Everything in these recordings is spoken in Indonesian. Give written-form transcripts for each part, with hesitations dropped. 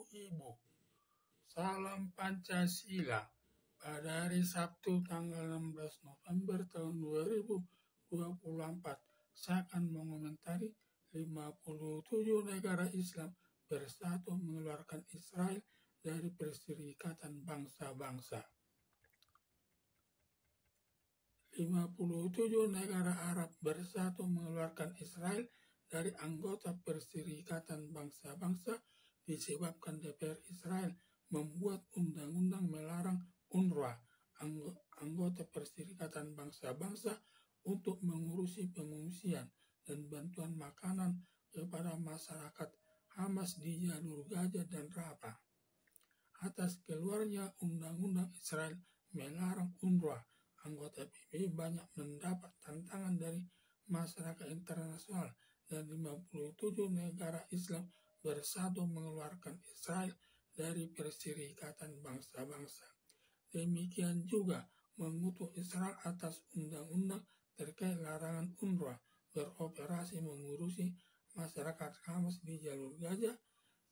ibu-ibu. Salam Pancasila. Pada hari Sabtu tanggal 16 November tahun 2024, saya akan mengomentari 57 negara Islam bersatu mengeluarkan Israel dari Perserikatan Bangsa-Bangsa. 57 negara Arab bersatu mengeluarkan Israel dari anggota Perserikatan Bangsa-Bangsa disebabkan DPR Israel membuat undang-undang melarang UNRWA, anggota Perserikatan Bangsa-Bangsa, untuk mengurusi pengungsian dan bantuan makanan kepada masyarakat Hamas di jalur Gaza dan Rafah. Atas keluarnya undang-undang Israel melarang UNRWA, anggota PBB banyak mendapat tantangan dari masyarakat internasional dan 57 negara Islam bersatu mengeluarkan Israel dari Perserikatan Bangsa-Bangsa. Demikian juga mengutuk Israel atas undang-undang terkait larangan UNRWA beroperasi mengurusi masyarakat Hamas di jalur Gaza.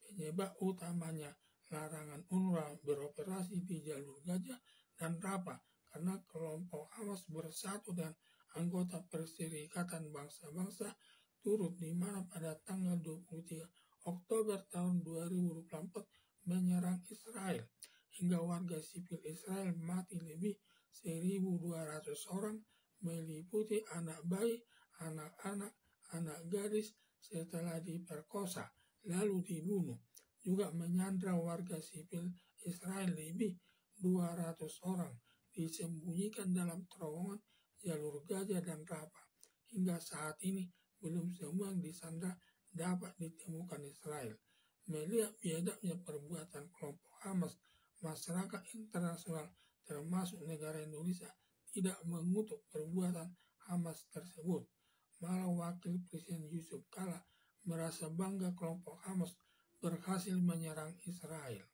Penyebab utamanya larangan UNRWA beroperasi di jalur Gaza dan Rafah karena kelompok Hamas bersatu dengan anggota Perserikatan Bangsa-Bangsa turut di mana pada tanggal 23 Oktober tahun 2024 menyerang Israel hingga warga sipil Israel mati lebih 1.200 orang, meliputi anak bayi, anak-anak, anak gadis setelah diperkosa lalu dibunuh. Juga menyandra warga sipil Israel lebih 200 orang disembunyikan dalam terowongan jalur Gaza dan Rafah. Hingga saat ini belum semua yang disandra dapat ditemukan Israel. Melihat biadabnya perbuatan kelompok Hamas, masyarakat internasional termasuk negara Indonesia tidak mengutuk perbuatan Hamas tersebut. Malah Wakil Presiden Yusuf Kala merasa bangga kelompok Hamas berhasil menyerang Israel.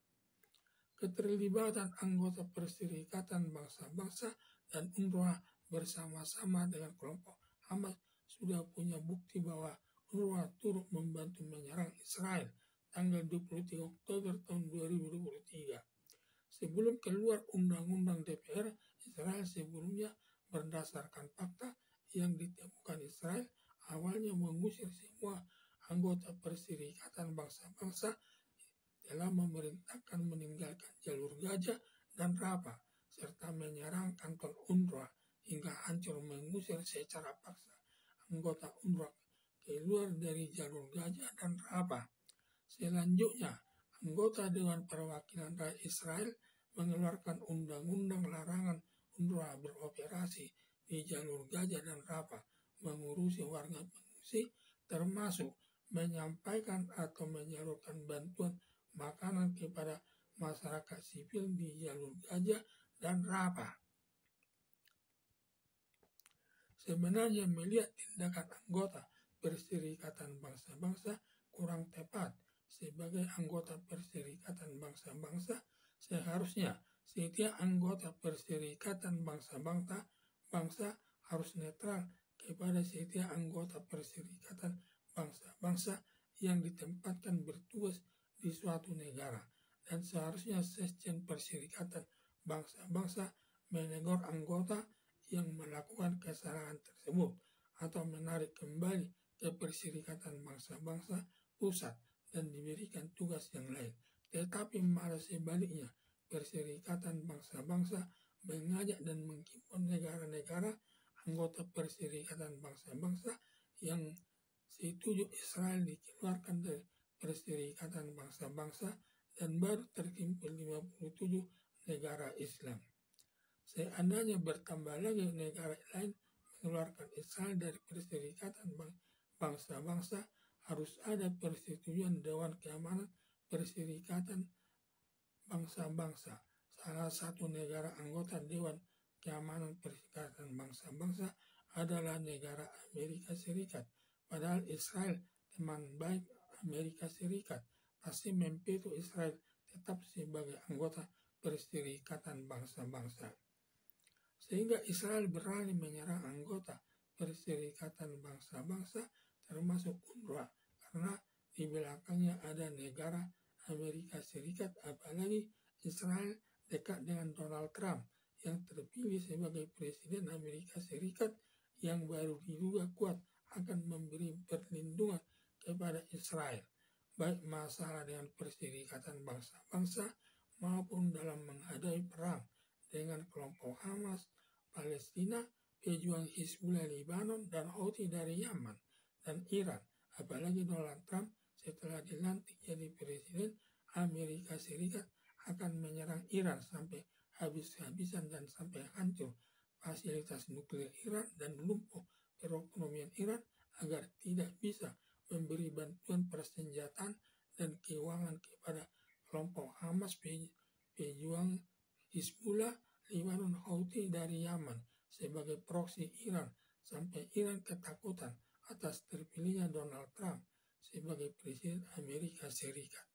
Keterlibatan anggota Perserikatan Bangsa-Bangsa dan UNRWA bersama-sama dengan kelompok Hamas sudah punya bukti bahwa UNRWA turut membantu menyerang Israel tanggal 23 Oktober tahun 2023. Sebelum keluar undang-undang DPR, Israel sebelumnya berdasarkan fakta yang ditemukan Israel awalnya mengusir semua anggota Perserikatan Bangsa-Bangsa telah memerintahkan meninggalkan jalur Gaza dan Rafah serta menyerang kantor UNRWA hingga hancur mengusir secara paksa anggota UNRWA keluar dari jalur Gaza dan Rafah. Selanjutnya, anggota Dewan Perwakilan Rakyat Israel mengeluarkan undang-undang larangan UNRWA beroperasi di jalur Gaza dan Rafah mengurusi warga pengungsi, termasuk menyampaikan atau menyalurkan bantuan makanan kepada masyarakat sipil di jalur Gaza dan Rafah. Sebenarnya melihat tindakan anggota Perserikatan Bangsa-Bangsa kurang tepat. Sebagai anggota Perserikatan Bangsa-Bangsa, seharusnya setiap anggota Perserikatan Bangsa-Bangsa harus netral kepada setiap anggota Perserikatan Bangsa-Bangsa yang ditempatkan bertugas di suatu negara, dan seharusnya Sekjen Perserikatan Bangsa-Bangsa menegur anggota yang melakukan kesalahan tersebut atau menarik kembali ke Perserikatan Bangsa-Bangsa pusat dan diberikan tugas yang lain. Tetapi malah sebaliknya, Perserikatan Bangsa-Bangsa mengajak dan menghimpun negara-negara anggota Perserikatan Bangsa-Bangsa yang setuju Israel dikeluarkan dari Perserikatan Bangsa-Bangsa dan baru terkumpul 57 negara Islam. Seandainya bertambah lagi negara lain mengeluarkan Israel dari Perserikatan Bangsa-Bangsa, harus ada persetujuan Dewan Keamanan Perserikatan Bangsa-Bangsa. Salah satu negara anggota Dewan Keamanan Perserikatan Bangsa-Bangsa adalah negara Amerika Serikat. Padahal Israel teman baik Amerika Serikat, pasti memveto Israel tetap sebagai anggota Perserikatan Bangsa-Bangsa. Sehingga Israel berani menyerang anggota Perserikatan Bangsa-Bangsa termasuk UNRWA karena di belakangnya ada negara Amerika Serikat, apalagi Israel dekat dengan Donald Trump yang terpilih sebagai Presiden Amerika Serikat yang baru diduga kuat akan memberi perlindungan kepada Israel, baik masalah dengan Perserikatan Bangsa-Bangsa maupun dalam menghadapi perang dengan kelompok Hamas, Palestina, pejuang Hizbullah Lebanon, dan Houthi dari Yaman, dan Iran. Apalagi Donald Trump setelah dilantik jadi Presiden Amerika Serikat akan menyerang Iran sampai habis-habisan dan sampai hancur fasilitas nuklir Iran dan lumpuh perekonomian Iran agar tidak bisa memberi bantuan persenjataan dan keuangan kepada kelompok Hamas, pejuang Hizbullah Lebanon, Houthi dari Yaman sebagai proksi Iran, sampai Iran ketakutan atas terpilihnya Donald Trump sebagai Presiden Amerika Serikat.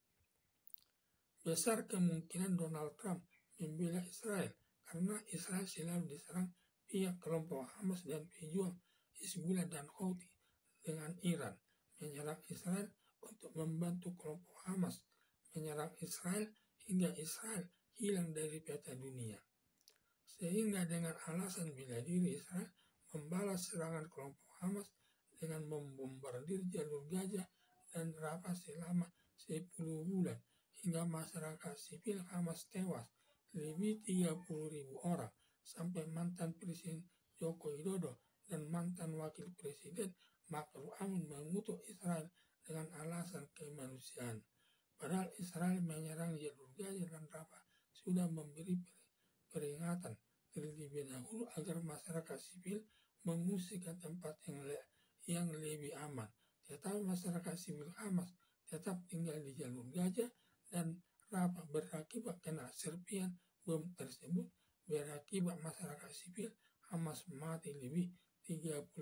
Besar kemungkinan Donald Trump membela Israel karena Israel selalu diserang pihak kelompok Hamas dan pejuang Hizbullah dan Houthi dengan Iran menyerang Israel untuk membantu kelompok Hamas menyerang Israel hingga Israel hilang dari peta dunia. Sehingga dengan alasan bela diri, Israel membalas serangan kelompok Hamas dengan membombardir jalur Gaza dan Rafah selama 10 bulan hingga masyarakat sipil Hamas tewas lebih 30.000 orang, sampai mantan Presiden Joko Widodo dan mantan Wakil Presiden Ma'ruf Amin mengutuk Israel dengan alasan kemanusiaan. Padahal Israel menyerang jalur Gaza dan Rafah sudah memberi peringatan terlebih dahulu agar masyarakat sipil mengungsi ke tempat yang lebih aman. Tetapi masyarakat sipil Hamas tetap tinggal di jalur Gaza dan Rafah. Berakibat kena serpian bom tersebut, berakibat masyarakat sipil Hamas mati lebih 30.000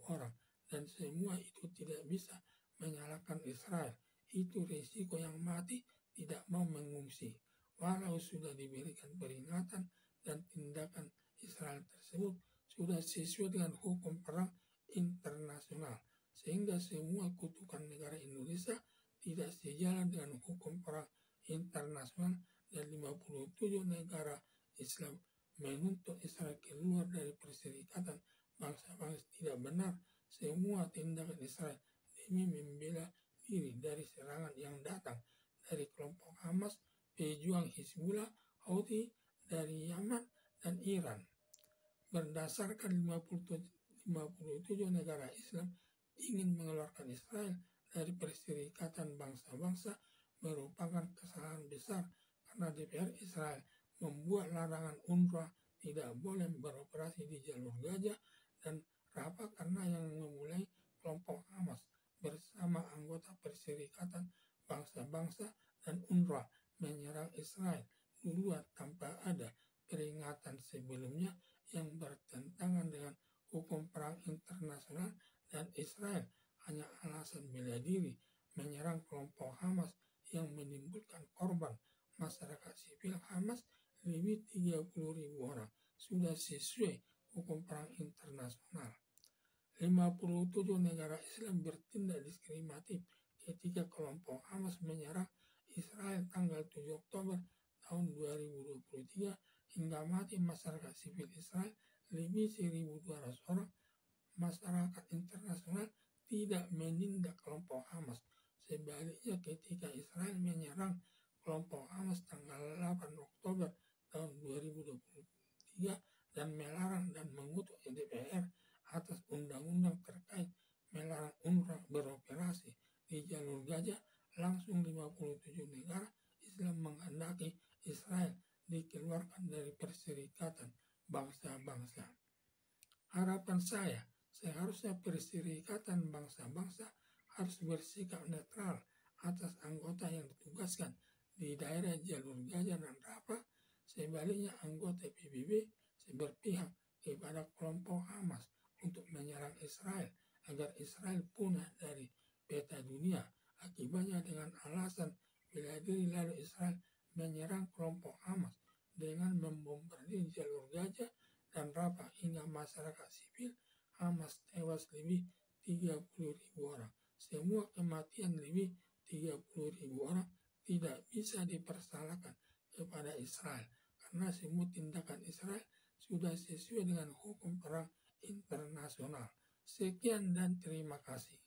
orang, dan semua itu tidak bisa menyalahkan Israel. Itu risiko yang mati tidak mau mengungsi, walau sudah diberikan peringatan dan tindakan Israel tersebut sudah sesuai dengan hukum perang internasional, sehingga semua kutukan negara Indonesia tidak sejalan dengan hukum perang internasional, dan 57 negara Islam menuntut Israel keluar dari Perserikatan Bangsa-Bangsa. Tidak benar semua tindakan Israel demi membela diri dari serangan yang datang dari kelompok Hamas, pejuang Hizbullah, Houthi dari Yaman dan Iran. Berdasarkan 57 negara Islam ingin mengeluarkan Israel dari Perserikatan Bangsa-Bangsa merupakan kesalahan besar, karena DPR Israel membuat larangan UNRWA tidak boleh beroperasi di jalur Gaza dan Rafah karena yang memulai kelompok Hamas bersama anggota Perserikatan Bangsa-Bangsa dan UNRWA menyerang Israel duluan tanpa ada peringatan sebelumnya yang bertentangan dengan hukum perang internasional, dan Israel hanya alasan bela diri menyerang kelompok Hamas yang menimbulkan korban masyarakat sipil Hamas lebih 30.000 orang sudah sesuai hukum perang internasional. 57 negara Islam bertindak diskriminatif ketika kelompok Hamas menyerang Israel tanggal 7 Oktober tahun 2023 hingga mati masyarakat sipil Israel lebih 1.200 orang. Masyarakat internasional tidak menindak kelompok Hamas. Sebaliknya, ketika Israel menyerang kelompok Hamas tanggal 8 Oktober tahun 2023 dan melarang dan mengutuk DPR atas undang-undang terkait melarang UNRWA beroperasi di jalur Gaza, langsung 57 negara Islam menghendaki Israel dikeluarkan dari Perserikatan Bangsa-Bangsa. Harapan saya, seharusnya Perserikatan Bangsa-Bangsa harus bersikap netral atas anggota yang ditugaskan di daerah jalur Gaza dan Rafah. Sebaliknya, anggota PBB berpihak kepada kelompok Hamas untuk menyerang Israel agar Israel punah dari peta dunia. Akibatnya, dengan alasan bela diri, lalu Israel menyerang kelompok Hamas dengan membombardir jalur Gaza dan Rafah hingga masyarakat sipil Hamas tewas lebih 30.000 orang. Semua kematian lebih 30.000 orang tidak bisa dipersalahkan kepada Israel karena semua tindakan Israel sudah sesuai dengan hukum perang internasional. Sekian dan terima kasih.